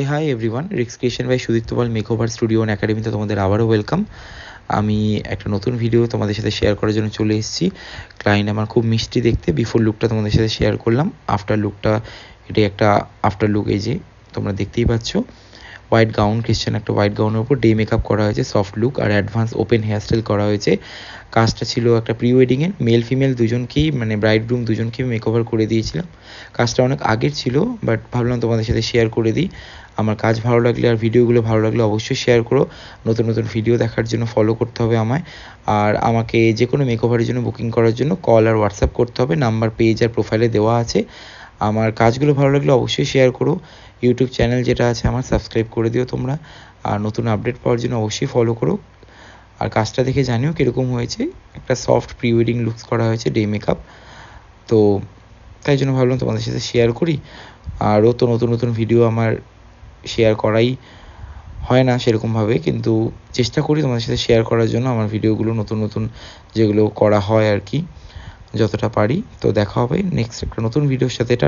High everyone, Rick's creation by Sudipta Pal makeover studio and একাডেমিতে তোমাদের আবারও ওয়েলকাম। আমি একটা নতুন ভিডিও তোমাদের সাথে শেয়ার করার জন্য চলে এসেছি। ক্লায়েন্ট আমার খুব মিষ্টি দেখতে। বিফোর লুকটা তোমাদের সাথে শেয়ার করলাম। আফটার লুকটা, এটাই একটা আফটার লুক। এই যে তোমরা দেখতেই পাচ্ছ, হোয়াইট গাউন, ক্রিশ্চান একটা হোয়াইট গাউনের উপর ডে মেকআপ করা হয়েছে, সফট লুক আর অ্যাডভান্স ওপেন হেয়ারস্টাইল করা হয়েছে। কাজটা ছিল একটা প্রি ওয়েডিংয়ের, মেল ফিমেল দুজনকেই, মানে ব্রাইড গ্রুম দুজনকেই মেকওভার করে দিয়েছিলাম। কাজটা অনেক আগের ছিল, বাট ভাবলাম তোমাদের সাথে শেয়ার করে দিই। আমার কাজ ভালো লাগলে আর ভিডিওগুলো ভালো লাগলে অবশ্যই শেয়ার করো। নতুন নতুন ভিডিও দেখার জন্য ফলো করতে হবে আমায়। আর আমাকে যে কোনো মেকওভারের জন্য বুকিং করার জন্য কল আর হোয়াটসঅ্যাপ করতে হবে। নাম্বার পেজ আর প্রোফাইলে দেওয়া আছে। আমার কাজগুলো ভালো লাগলে অবশ্যই শেয়ার করো। ইউটিউব চ্যানেল যেটা আছে আমার, সাবস্ক্রাইব করে দিও তোমরা। আর নতুন আপডেট পাওয়ার জন্য অবশ্যই ফলো করো। আর কাজটা দেখে জানিও কীরকম হয়েছে। একটা সফট প্রি ওয়েডিং লুকস করা হয়েছে, ডে মেকআপ। তো তাই জন্য ভাবলাম তোমাদের সাথে শেয়ার করি। আরও তো নতুন নতুন ভিডিও আমার শেয়ার করাই হয় না সেরকমভাবে, কিন্তু চেষ্টা করি তোমাদের সাথে শেয়ার করার জন্য আমার ভিডিওগুলো, নতুন নতুন যেগুলো করা হয় আর কি, যতটা পারি। তো দেখা হবে নেক্সট একটা নতুন ভিডিওর সাথে। এটা